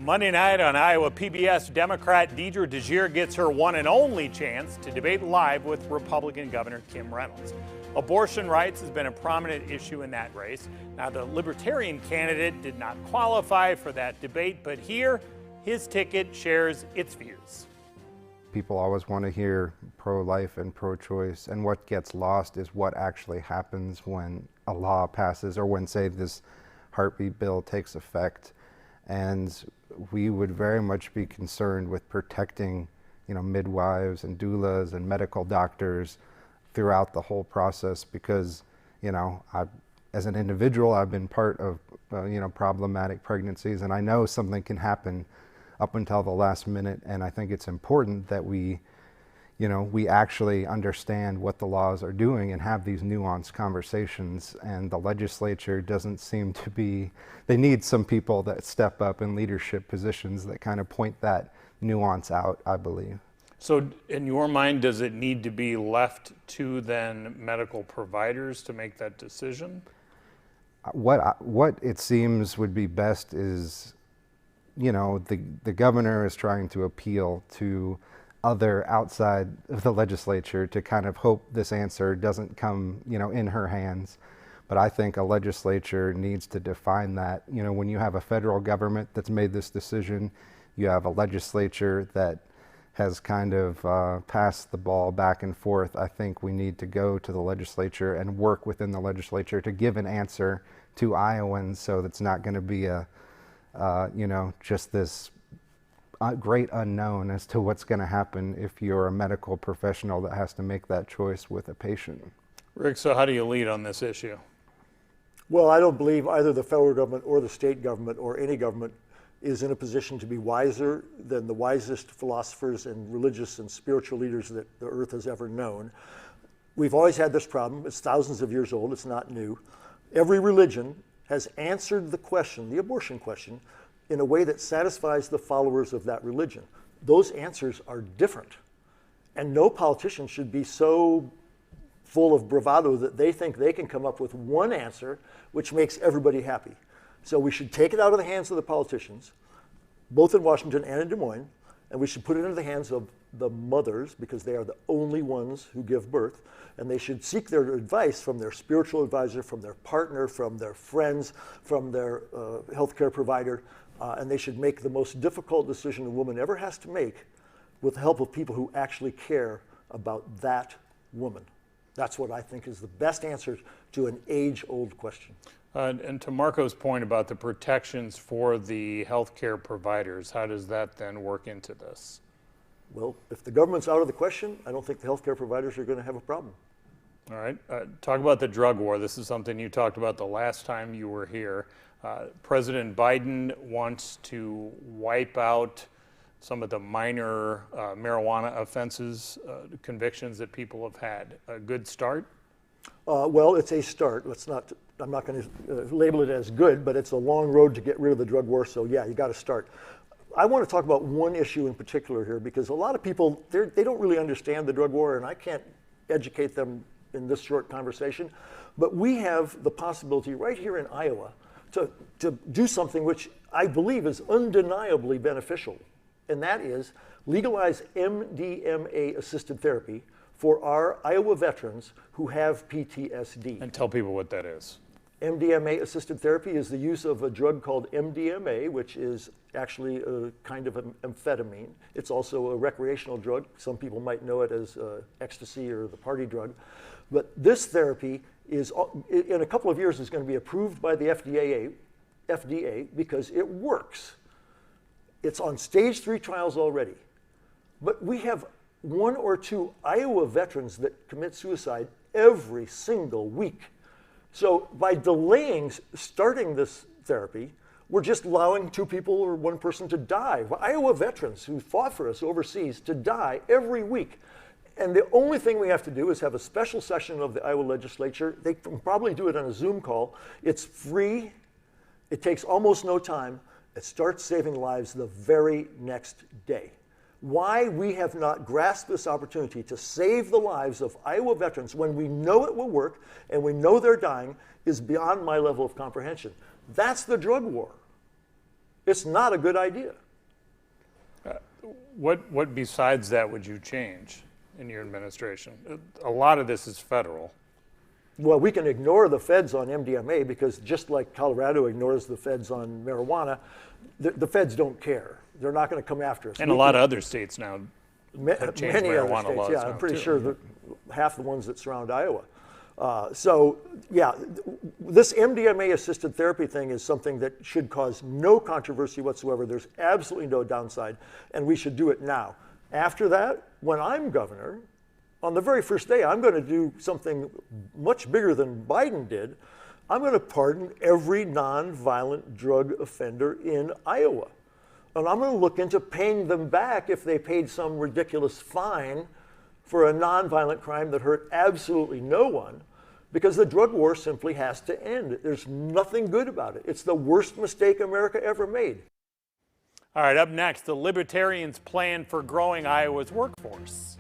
Monday night on Iowa PBS, Democrat Deidre DeJear gets her one and only chance to debate live with Republican Governor Kim Reynolds. Abortion rights has been a prominent issue in that race. Now, the Libertarian candidate did not qualify for that debate, but here, his ticket shares its views. People always want to hear pro-life and pro-choice, and what gets lost is what actually happens when a law passes or when, say, this heartbeat bill takes effect. And we would very much be concerned with protecting, midwives and doulas and medical doctors throughout the whole process, because, as an individual, I've been part of, problematic pregnancies, and I know something can happen up until the last minute. And I think it's important that we actually understand what the laws are doing and have these nuanced conversations. And the legislature doesn't seem to be, they need some people that step up in leadership positions that kind of point that nuance out, I believe. So in your mind, does it need to be left to then medical providers to make that decision? What it seems would be best is, the governor is trying to appeal to other outside of the legislature to kind of hope this answer doesn't come, in her hands. But I think a legislature needs to define that. When you have a federal government that's made this decision, you have a legislature that has kind of passed the ball back and forth. I think we need to go to the legislature and work within the legislature to give an answer to Iowans, so that's not going to be just this great unknown as to what's going to happen if you're a medical professional that has to make that choice with a patient. Rick, so how do you lead on this issue? Well, I don't believe either the federal government or the state government or any government is in a position to be wiser than the wisest philosophers and religious and spiritual leaders that the earth has ever known. We've always had this problem. It's thousands of years old. It's not new. Every religion has answered the question, the abortion question, in a way that satisfies the followers of that religion. Those answers are different. And no politician should be so full of bravado that they think they can come up with one answer which makes everybody happy. So we should take it out of the hands of the politicians, both in Washington and in Des Moines, and we should put it into the hands of the mothers, because they are the only ones who give birth, and they should seek their advice from their spiritual advisor, from their partner, from their friends, from their healthcare provider, and they should make the most difficult decision a woman ever has to make with the help of people who actually care about that woman. That's what I think is the best answer to an age-old question. And to Marco's point about the protections for the healthcare providers, how does that then work into this? Well, if the government's out of the question, I don't think the healthcare providers are going to have a problem. All right. Talk about the drug war. This is something you talked about the last time you were here. President Biden wants to wipe out some of the minor marijuana offenses, convictions that people have had. A good start? Well, it's a start. I'm not going to label it as good, but it's a long road to get rid of the drug war. So yeah, you got to start. I want to talk about one issue in particular here, because a lot of people, they don't really understand the drug war, and I can't educate them in this short conversation. But we have the possibility right here in Iowa to do something which I believe is undeniably beneficial, and that is legalize MDMA-assisted therapy for our Iowa veterans who have PTSD. And tell people what that is. MDMA-assisted therapy is the use of a drug called MDMA, which is actually a kind of an amphetamine. It's also a recreational drug. Some people might know it as ecstasy or the party drug. But this therapy is, in a couple of years, is going to be approved by the FDA because it works. It's on stage 3 trials already. But we have 1 or 2 Iowa veterans that commit suicide every single week. So by delaying starting this therapy, we're just allowing 2 people or 1 person to die. Iowa veterans who fought for us overseas to die every week. And the only thing we have to do is have a special session of the Iowa legislature. They can probably do it on a Zoom call. It's free. It takes almost no time. It starts saving lives the very next day. Why we have not grasped this opportunity to save the lives of Iowa veterans when we know it will work and we know they're dying is beyond my level of comprehension. That's the drug war. It's not a good idea. What besides that would you change in your administration? A lot of this is federal. Well, we can ignore the feds on MDMA because just like Colorado ignores the feds on marijuana, the feds don't care. They're not going to come after us. And a lot of other states now have changed Many other marijuana states, laws yeah, now I'm pretty too. sure that half the ones that surround Iowa. So, yeah, this MDMA-assisted therapy thing is something that should cause no controversy whatsoever. There's absolutely no downside, and we should do it now. After that, when I'm governor, on the very first day, I'm going to do something much bigger than Biden did. I'm going to pardon every nonviolent drug offender in Iowa. And I'm going to look into paying them back if they paid some ridiculous fine for a nonviolent crime that hurt absolutely no one, because the drug war simply has to end. There's nothing good about it. It's the worst mistake America ever made. All right, up next, the Libertarians' plan for growing Iowa's workforce.